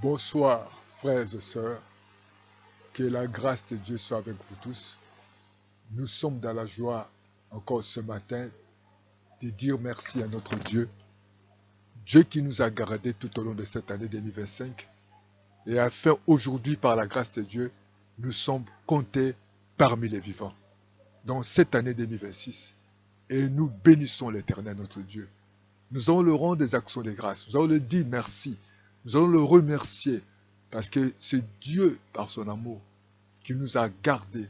Bonsoir, frères et sœurs. Que la grâce de Dieu soit avec vous tous. Nous sommes dans la joie encore ce matin de dire merci à notre Dieu. Dieu qui nous a gardés tout au long de cette année 2025. Et afin aujourd'hui, par la grâce de Dieu, nous sommes comptés parmi les vivants. Dans cette année 2026. Et nous bénissons l'Éternel, notre Dieu. Nous allons le rendre des actions de grâce. Nous allons le dire merci. Nous allons le remercier. Parce que c'est Dieu, par son amour, qui nous a gardés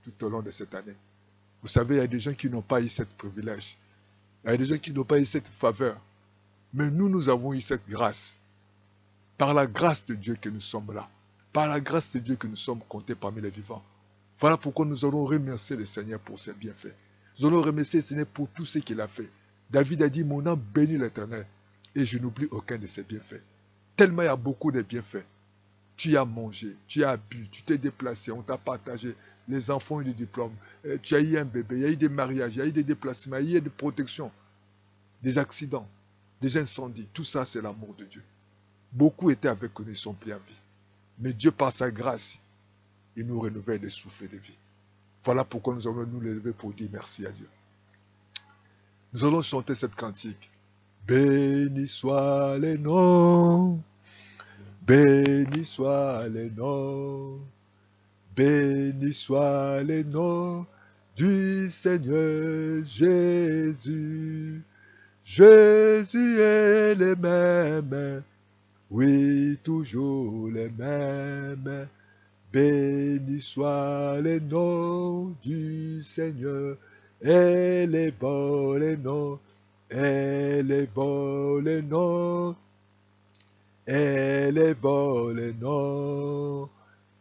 tout au long de cette année. Vous savez, il y a des gens qui n'ont pas eu ce privilège. Il y a des gens qui n'ont pas eu cette faveur. Mais nous avons eu cette grâce. Par la grâce de Dieu que nous sommes là. Par la grâce de Dieu que nous sommes comptés parmi les vivants. Voilà pourquoi nous allons remercier le Seigneur pour ses bienfaits. Nous allons remercier le Seigneur pour tout ce qu'il a fait. David a dit, mon âme bénit l'Éternel et je n'oublie aucun de ses bienfaits. Tellement il y a beaucoup de bienfaits. Tu as mangé, tu as bu, tu t'es déplacé, on t'a partagé, les enfants ont eu des diplômes, tu as eu un bébé, il y a eu des mariages, il y a eu des déplacements, il y a eu des protections, des accidents, des incendies. Tout ça, c'est l'amour de Dieu. Beaucoup étaient avec nous, ils sont plus en vie. Mais Dieu, par sa grâce, il nous renouvelle le souffle de vie. Voilà pourquoi nous allons nous lever pour dire merci à Dieu. Nous allons chanter cette cantique. Béni soit les noms, béni soit les noms. Béni soit les noms du Seigneur Jésus. Jésus est le même, oui, toujours le même. Béni soit les noms du Seigneur. Élevons les noms, élevons les noms, élevons les noms.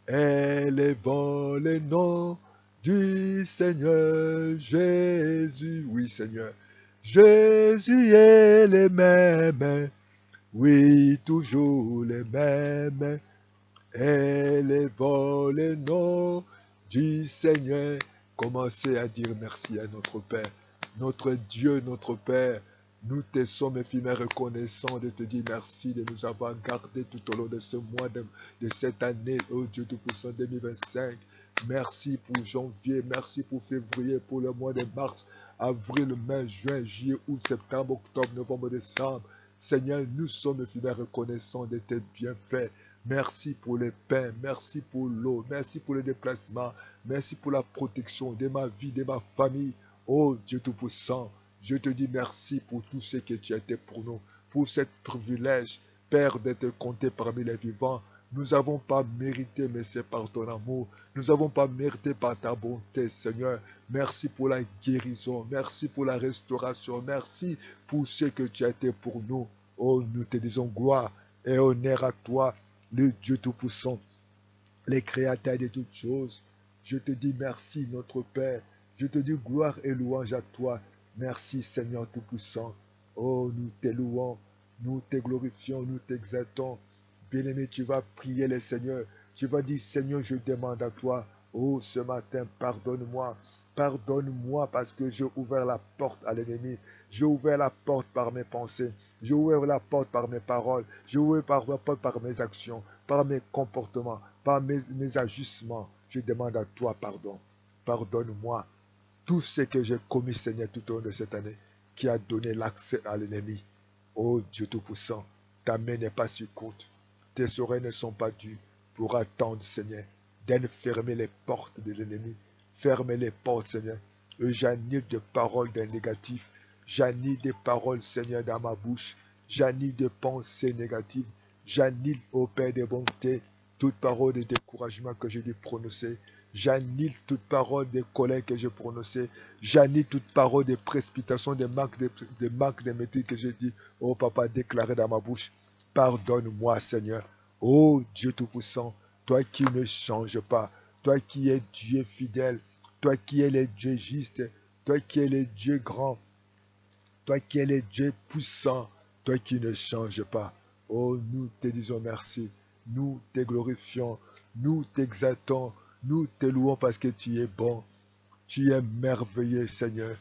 Élevons le nom du Seigneur Jésus. Oui, Seigneur. Jésus est le même. Oui, toujours le même. Élevons le nom du Seigneur. Commencez à dire merci à notre Père. Notre Dieu, notre Père. Nous te sommes infiniment reconnaissants de te dire merci de nous avoir gardés tout au long de ce mois, de cette année, oh Dieu Tout-Puissant 2025. Merci pour janvier, merci pour février, pour le mois de mars, avril, mai, juin, juillet, août, septembre, octobre, novembre, décembre. Seigneur, nous sommes infiniment reconnaissants de tes bienfaits. Merci pour les pains, merci pour l'eau, merci pour le déplacement, merci pour la protection de ma vie, de ma famille. Oh Dieu Tout-Puissant, je te dis merci pour tout ce que tu as été pour nous, pour ce privilège, Père, d'être compté parmi les vivants. Nous n'avons pas mérité, mais c'est par ton amour. Nous n'avons pas mérité par ta bonté, Seigneur. Merci pour la guérison, merci pour la restauration, merci pour ce que tu as été pour nous. Oh, nous te disons gloire et honneur à toi, le Dieu Tout-Puissant, le Créateur de toutes choses. Je te dis merci, notre Père. Je te dis gloire et louange à toi. Merci, Seigneur Tout-Puissant. Oh, nous te louons, nous te glorifions, nous t'exaltons. Bien-aimé, tu vas prier le Seigneur. Tu vas dire, Seigneur, je demande à toi, oh, ce matin, pardonne-moi. Pardonne-moi parce que j'ai ouvert la porte à l'ennemi. J'ai ouvert la porte par mes pensées. J'ai ouvert la porte par mes paroles. J'ai ouvert la porte par mes actions, par mes comportements, par mes ajustements. Je demande à toi pardon. Pardonne-moi tout ce que j'ai commis, Seigneur, tout au long de cette année, qui a donné l'accès à l'ennemi. Ô Dieu Tout-Puissant, ta main n'est pas si courte, tes oreilles ne sont pas dues pour attendre, Seigneur, d'enfermer les portes de l'ennemi. Ferme les portes, Seigneur. Et j'annule des paroles d'un négatif. J'annule des paroles, Seigneur, dans ma bouche. J'annule des pensées négatives. J'annule, ô Père de bonté, toute parole de découragement que j'ai dû prononcer. J'annule toute parole de colère que j'ai prononcée. J'annule toute parole de précipitation, de manque de maîtrise que j'ai dit, oh Papa, déclaré dans ma bouche. Pardonne-moi, Seigneur. Oh Dieu Tout-Puissant, toi qui ne changes pas, toi qui es Dieu fidèle, toi qui es le Dieu juste, toi qui es le Dieu grand, toi qui es le Dieu puissant, toi qui ne changes pas. Oh, nous te disons merci, nous te glorifions, nous t'exaltons, nous te louons parce que tu es bon, tu es merveilleux, Seigneur.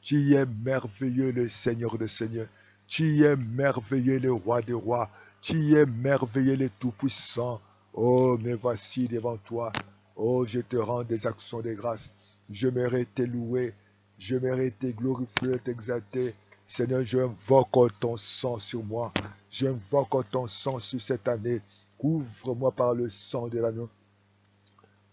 Tu es merveilleux, le Seigneur des Seigneurs. Tu es merveilleux, le Roi des Rois. Tu es merveilleux et tout-puissant. Oh, me voici devant toi. Oh, je te rends des actions de grâce. Je mérite te louer. Je mérite te glorifier, t'exalter. Seigneur, j'invoque ton sang sur moi. J'invoque ton sang sur cette année. Couvre-moi par le sang de l'agneau.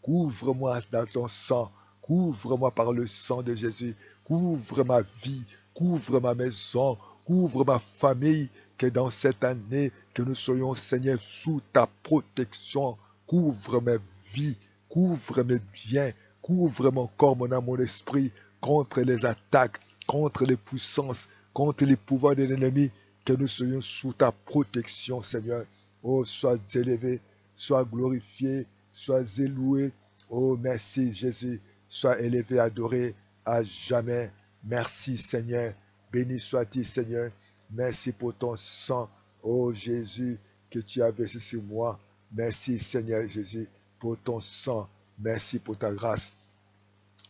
Couvre-moi dans ton sang. Couvre-moi par le sang de Jésus. Couvre ma vie. Couvre ma maison. Couvre ma famille. Que dans cette année, que nous soyons, Seigneur, sous ta protection. Couvre mes vies. Couvre mes biens. Couvre mon corps, mon âme, mon esprit contre les attaques, contre les puissances, contre les pouvoirs de l'ennemi. Que nous soyons sous ta protection, Seigneur. Oh, sois élevé, sois glorifié, sois éloué. Oh, merci Jésus. Sois élevé, adoré à jamais. Merci Seigneur. Béni sois-tu Seigneur. Merci pour ton sang. Oh Jésus, que tu as versé sur moi. Merci Seigneur Jésus pour ton sang. Merci pour ta grâce.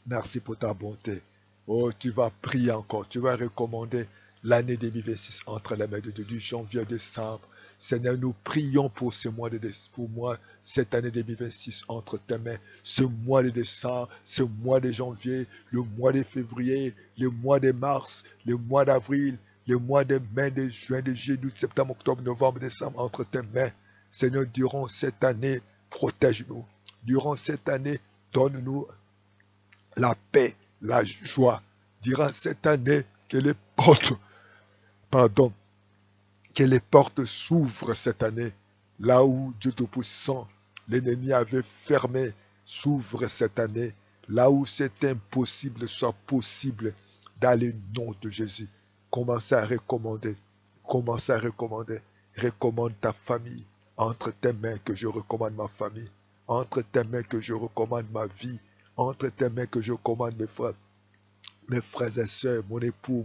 Merci pour ta bonté. Oh, tu vas prier encore. Tu vas recommander l'année 2026 entre les mains de Dieu, du janvier à décembre. Seigneur, nous prions pour ce mois de décembre, pour moi, cette année 2026 entre tes mains. Ce mois de décembre, ce mois de janvier, le mois de février, le mois de mars, le mois d'avril, le mois de mai, de juin, de juillet, d'août, septembre, octobre, novembre, décembre, entre tes mains. Seigneur, durant cette année, protège-nous. Durant cette année, donne-nous la paix, la joie. Durant cette année, que les portes, pardon, que les portes s'ouvrent cette année. Là où Dieu Tout-Puissant, l'ennemi avait fermé, s'ouvre cette année. Là où c'est impossible, soit possible dans le nom de Jésus. Commencez à recommander. Commencez à recommander. Recommande ta famille. Entre tes mains que je recommande ma famille. Entre tes mains que je recommande ma vie. Entre tes mains que je recommande mes frères et sœurs, mon époux,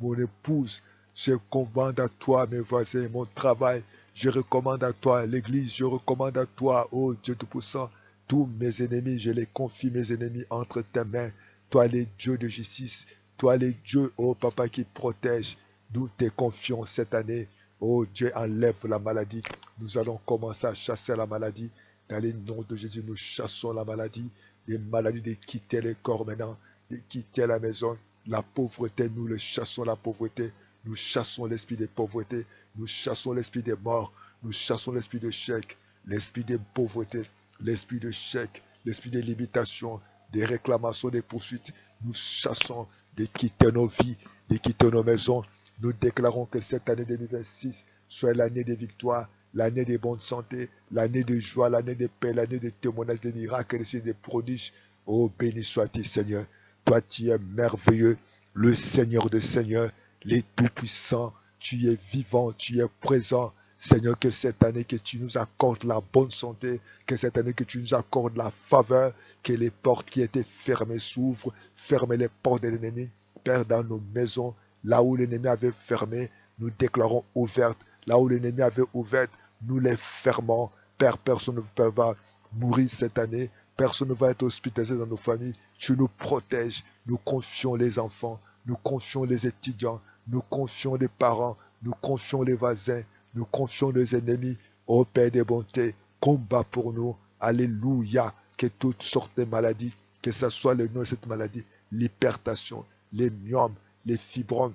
mon épouse. Je recommande à toi mes voisins, mon travail. Je recommande à toi l'église. Je recommande à toi, oh Dieu Tout-Puissant, tous mes ennemis. Je les confie, mes ennemis, entre tes mains. Toi, les dieux de justice. Toi, les dieux, oh Papa, qui protège. Nous te confions cette année. Oh Dieu, enlève la maladie. Nous allons commencer à chasser la maladie. Dans le nom de Jésus, nous chassons la maladie. Les maladies de quitter les corps maintenant, de quitter la maison. La pauvreté, nous le chassons la pauvreté. Nous chassons l'esprit de pauvreté. Nous chassons l'esprit des morts. Nous chassons l'esprit de chèque, l'esprit de pauvreté, l'esprit de chèque, l'esprit de limitation, des réclamations, des poursuites. Nous chassons de quitter nos vies, de quitter nos maisons. Nous déclarons que cette année 2026 soit l'année des victoires, l'année de bonne santé, l'année de joie, l'année de paix, l'année de témoignages, de miracles, de prodiges. Oh, béni sois-tu, Seigneur. Toi, tu es merveilleux, le Seigneur des Seigneurs, les tout-puissants. Tu es vivant, tu es présent. Seigneur, que cette année que tu nous accordes la bonne santé, que cette année que tu nous accordes la faveur, que les portes qui étaient fermées s'ouvrent, ferme les portes de l'ennemi. Père, dans nos maisons, là où l'ennemi avait fermé, nous déclarons ouvertes. Là où l'ennemi avait ouvert, nous les fermons. Père, personne ne va mourir cette année. Personne ne va être hospitalisé dans nos familles. Tu nous protèges. Nous confions les enfants. Nous confions les étudiants. Nous confions les parents. Nous confions les voisins. Nous confions les ennemis. Ô Père des bontés, combat pour nous. Alléluia. Que toutes sortes de maladies, que ce soit le nom de cette maladie, l'hypertension, les myomes, les fibromes,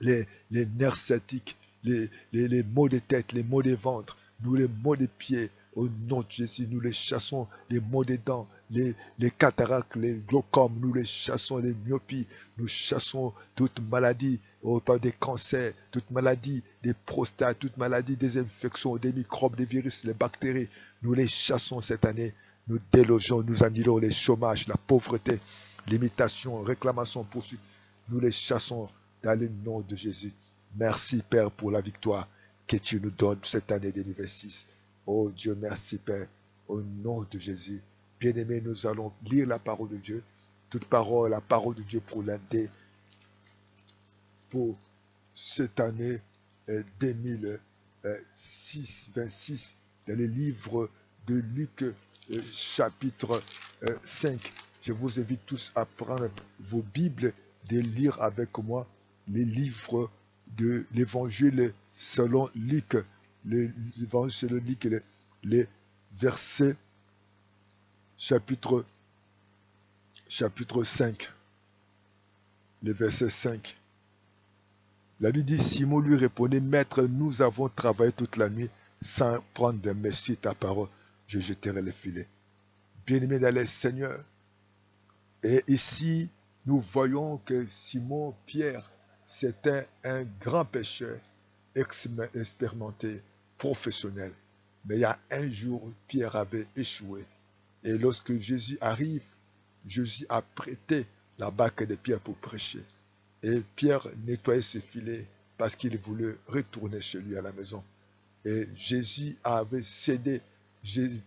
les nerfs sciatiques, les maux de tête, les maux de ventre, nous les maux des pieds, au nom de Jésus, nous les chassons, les maux des dents, les cataractes, les glaucomes, nous les chassons, les myopies, nous chassons toute maladie, pas des cancers, toute maladie des prostates, toute maladie des infections, des microbes, des virus, les bactéries, nous les chassons cette année, nous délogeons, nous annulons les chômages, la pauvreté, l'imitation, réclamation, poursuite, nous les chassons dans le nom de Jésus. Merci Père pour la victoire que tu nous donnes cette année 2026. Oh Dieu, merci Père, au nom de Jésus. Bien-aimés, nous allons lire la parole de Dieu. Toute parole, la parole de Dieu pour l'année, pour cette année 2026, dans le livre de Luc, chapitre 5. Je vous invite tous à prendre vos Bibles, de lire avec moi les livres de l'évangile selon Luc, l'évangile selon Luc, les versets chapitre 5, le verset 5. La Bible dit, Simon lui répondait, Maître, nous avons travaillé toute la nuit sans prendre de merci ta parole, je jeterai le filet. Bien-aimé dans le Seigneur, et ici, nous voyons que Simon Pierre, c'était un grand pêcheur, expérimenté, professionnel. Mais il y a un jour, Pierre avait échoué. Et lorsque Jésus arrive, Jésus a prêté la barque de Pierre pour prêcher. Et Pierre nettoyait ses filets parce qu'il voulait retourner chez lui à la maison. Et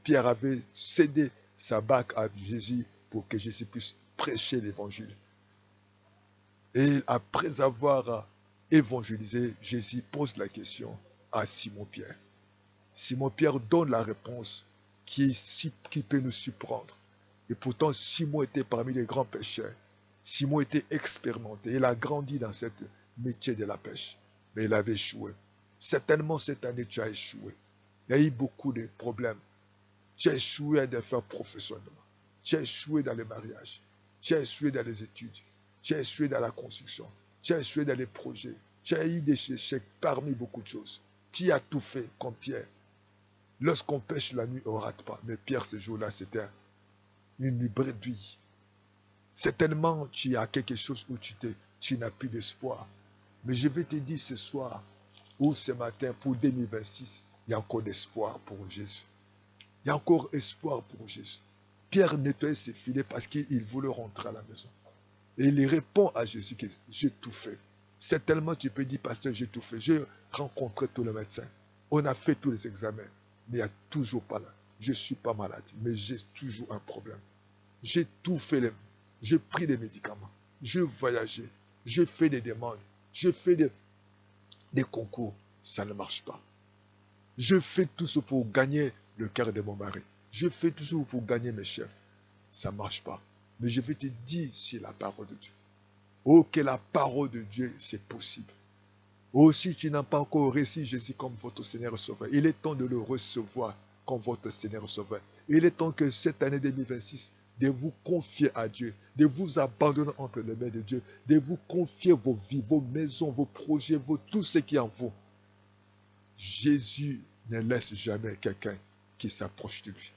Pierre avait cédé sa barque à Jésus pour que Jésus puisse prêcher l'évangile. Et après avoir évangélisé, Jésus pose la question à Simon-Pierre. Simon-Pierre donne la réponse qui peut nous surprendre. Et pourtant, Simon était parmi les grands pêcheurs. Simon était expérimenté. Il a grandi dans ce métier de la pêche. Mais il avait échoué. Certainement, cette année, tu as échoué. Il y a eu beaucoup de problèmes. Tu as échoué à des affaires professionnelles. Tu as échoué dans le mariage. Tu as échoué dans les études. Tu as échoué dans la construction. Tu as échoué dans les projets. Tu as eu des échecs parmi beaucoup de choses. Tu as tout fait comme Pierre. Lorsqu'on pêche la nuit, on ne rate pas. Mais Pierre, ce jour-là, c'était une nuit brebis. Certainement, tu as quelque chose où tu n'as plus d'espoir. Mais je vais te dire ce soir ou ce matin, pour 2026, il y a encore d'espoir pour Jésus. Il y a encore espoir pour Jésus. Pierre nettoyait ses filets parce qu'il voulait rentrer à la maison. Et il répond à Jésus que j'ai tout fait. Certainement, tu peux dire, pasteur, j'ai tout fait. J'ai rencontré tous les médecins. On a fait tous les examens. Mais il n'y a toujours pas là. Je ne suis pas malade, mais j'ai toujours un problème. J'ai tout fait. J'ai pris des médicaments. J'ai voyagé. J'ai fait des demandes. J'ai fait des concours. Ça ne marche pas. Je fais tout ce pour gagner le cœur de mon mari. Je fais tout ce pour gagner mes chefs. Ça ne marche pas. Mais je vais te dire, c'est la parole de Dieu. Oh, que la parole de Dieu, c'est possible. Oh, si tu n'as pas encore reçu Jésus comme votre Seigneur et Sauveur, il est temps de le recevoir comme votre Seigneur et Sauveur. Il est temps que cette année 2026, de vous confier à Dieu, de vous abandonner entre les mains de Dieu, de vous confier vos vies, vos maisons, vos projets, tout ce qui est en vous. Jésus ne laisse jamais quelqu'un qui s'approche de lui.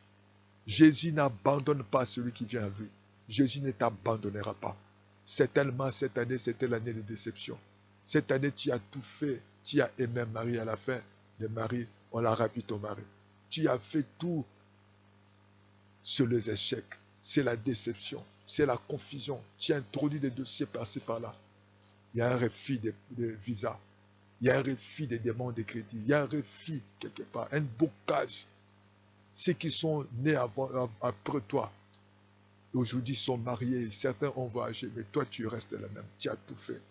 Jésus n'abandonne pas celui qui vient à lui. Jésus ne t'abandonnera pas. Certainement, cette année, c'était l'année de déception. Cette année, tu as tout fait. Tu as aimé Marie à la fin. Le mari, on l'a ravi ton mari. Tu as fait tout sur les échecs. C'est la déception. C'est la confusion. Tu as introduit des dossiers par-ci par-là. Il y a un refus de visa. Il y a un refus des demandes de crédit. Il y a un refus quelque part. Un blocage. Ceux qui sont nés après toi, aujourd'hui sont mariés. Certains ont voyagé, mais toi, tu restes là même. Tu as tout fait.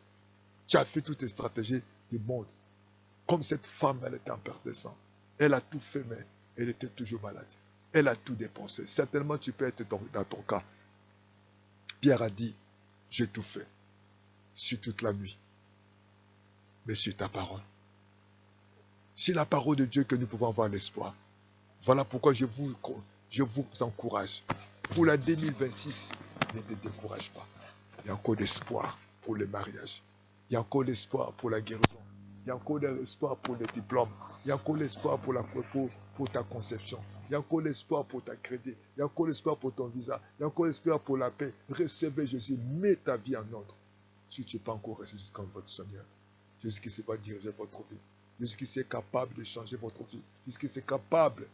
Tu as fait toutes tes stratégies du monde. Comme cette femme, elle était en perte de sang. Elle a tout fait, mais elle était toujours malade. Elle a tout dépensé. Certainement, tu peux être dans ton cas. Pierre a dit, j'ai tout fait. Sur toute la nuit. Mais sur ta parole. C'est la parole de Dieu que nous pouvons avoir l'espoir. Voilà pourquoi je vous encourage. Pour la 2026, ne te décourage pas. Il y a encore d'espoir pour le mariage. Il y a encore l'espoir pour la guérison. Il y a encore l'espoir pour les diplômes. Il y a encore l'espoir pour ta conception. Il y a encore l'espoir pour ta crédit. Il y a encore l'espoir pour ton visa. Il y a encore l'espoir pour la paix. Recevez Jésus. Mets ta vie en ordre. Si tu n'es pas encore reçu jusqu'à votre Seigneur. Jésus qui sait pas diriger votre vie. Jésus qui est capable de changer votre vie. Jésus qui est capable.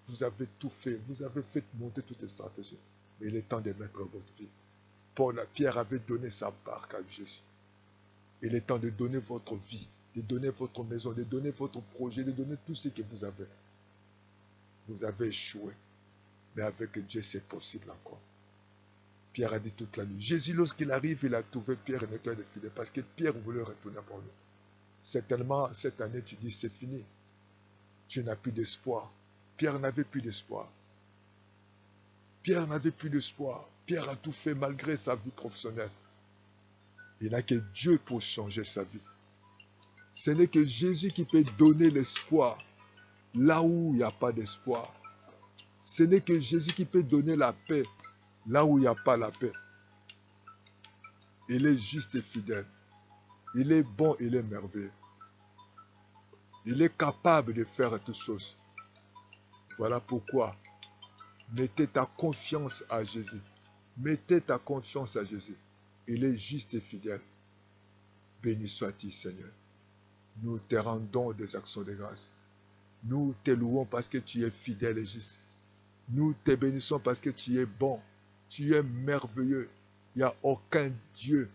Vous avez tout fait. Vous avez fait monter toutes les stratégies. Mais il est temps de mettre votre vie. Pierre avait donné sa barque à Jésus. Il est temps de donner votre vie, de donner votre maison, de donner votre projet, de donner tout ce que vous avez. Vous avez échoué. Mais avec Dieu, c'est possible encore. Pierre a dit toute la nuit. Jésus, lorsqu'il arrive, il a trouvé Pierre et nettoyé les filets parce que Pierre voulait retourner pour lui. Certainement, cette année, tu dis, c'est fini. Tu n'as plus d'espoir. Pierre n'avait plus d'espoir. Pierre n'avait plus d'espoir. Pierre a tout fait malgré sa vie professionnelle. Il n'a que Dieu pour changer sa vie. Ce n'est que Jésus qui peut donner l'espoir là où il n'y a pas d'espoir. Ce n'est que Jésus qui peut donner la paix là où il n'y a pas la paix. Il est juste et fidèle. Il est bon, il est merveilleux. Il est capable de faire toutes choses. Voilà pourquoi mettez ta confiance à Jésus. Mettez ta confiance à Jésus. Il est juste et fidèle. Béni sois-tu, Seigneur. Nous te rendons des actions de grâce. Nous te louons parce que tu es fidèle et juste. Nous te bénissons parce que tu es bon. Tu es merveilleux. Il n'y a aucun Dieu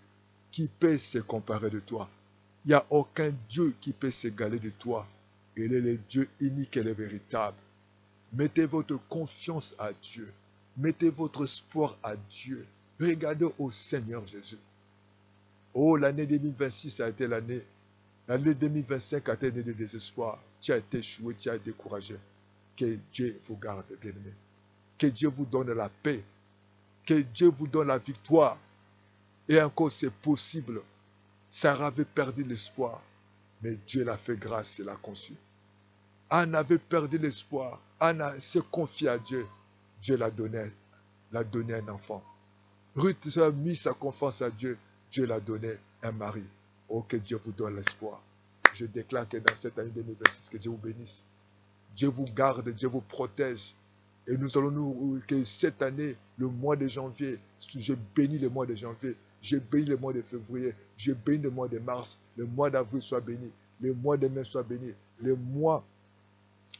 qui peut se comparer de toi. Il n'y a aucun Dieu qui peut s'égaler de toi. Il est le Dieu unique et le véritable. Mettez votre confiance à Dieu. Mettez votre espoir à Dieu. Regardez au Seigneur Jésus. Oh, l'année 2026 a été l'année. L'année 2025 a été l'année de désespoir. Tu as été échoué, tu as été découragé. Que Dieu vous garde, bien-aimés. Que Dieu vous donne la paix. Que Dieu vous donne la victoire. Et encore, c'est possible. Sarah avait perdu l'espoir, mais Dieu l'a fait grâce et l'a conçu. Anne avait perdu l'espoir. Anne s'est confiée à Dieu. Dieu l'a donné un enfant. Ruth a mis sa confiance à Dieu. Dieu l'a donné un mari. Oh, que Dieu vous donne l'espoir. Je déclare que dans cette année 2026, que Dieu vous bénisse. Dieu vous garde, Dieu vous protège. Et nous allons que cette année, le mois de janvier, je bénis le mois de janvier, je bénis le mois de février, je bénis le mois de mars, le mois d'avril soit béni, le mois de mai soit béni, le mois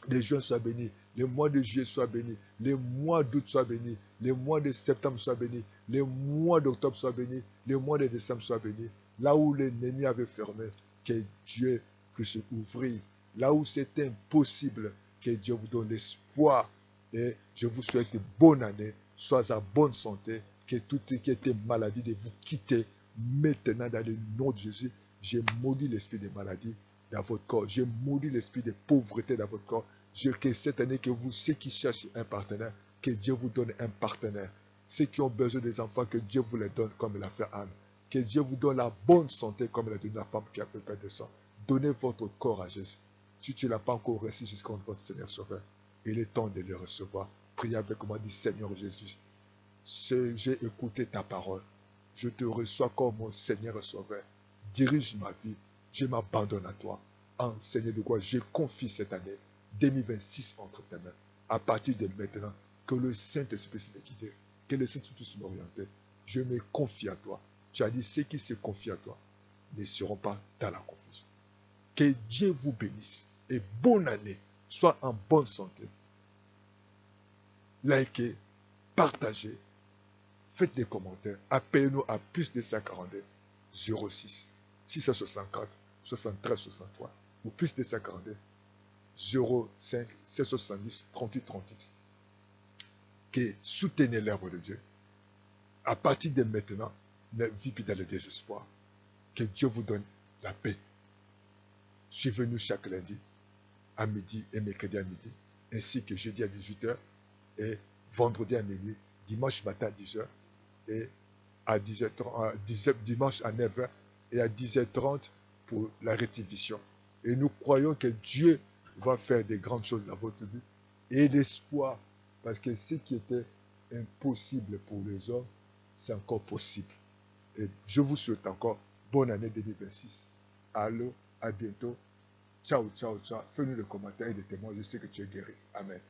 de juin soit béni, le mois de juillet soit béni, le mois d'août soit béni, le mois de septembre soit béni, le mois d'octobre soit béni, le mois de décembre soit béni. Là où l'ennemi avait fermé, que Dieu puisse ouvrir. Là où c'était impossible, que Dieu vous donne l'espoir. Et je vous souhaite une bonne année, sois en bonne santé, que tout ce qui était maladie de vous quitter maintenant dans le nom de Jésus. J'ai maudit l'esprit de maladie dans votre corps. J'ai maudit l'esprit de pauvreté dans votre corps. Que cette année, que vous, ceux qui cherchent un partenaire, que Dieu vous donne un partenaire. Ceux qui ont besoin des enfants, que Dieu vous les donne comme il a fait Anne. Que Dieu vous donne la bonne santé comme il a donné la femme qui a fait perdre de sang. Donnez votre corps à Jésus. Si tu ne l'as pas encore reçu jusqu'à votre Seigneur Sauveur, il est temps de le recevoir. Priez avec moi, dit Seigneur Jésus, j'ai écouté ta parole. Je te reçois comme mon Seigneur et Sauveur. Dirige ma vie. Je m'abandonne à toi. Seigneur de quoi je confie cette année 2026 entre tes mains. À partir de maintenant, que le Saint-Esprit puisse me guider. Que le Saint-Esprit puisse m'orienter. Je me confie à toi. Tu as dit, ceux qui se confient à toi ne seront pas dans la confusion. Que Dieu vous bénisse et bonne année. Sois en bonne santé. Likez, partagez, faites des commentaires. Appelez-nous à plus de 142 06 664 73 63 ou plus de 142 05 770 38 38. Que soutenez l'œuvre de Dieu. À partir de maintenant, ne vivez plus dans le désespoir. Que Dieu vous donne la paix. Suivez-nous chaque lundi à midi et mercredi à midi, ainsi que jeudi à 18h et vendredi à minuit, dimanche matin à 10h et à 10h30, dimanche à 9h et à 10h30 pour la rétribution. Et nous croyons que Dieu va faire des grandes choses dans votre vie et l'espoir, parce que ce qui était impossible pour les hommes, c'est encore possible. Et je vous souhaite encore bonne année 2026. Allô, à bientôt. Ciao, ciao, ciao. Fais-nous le commentaire et des témoins. Je sais que tu es guéri. Amen.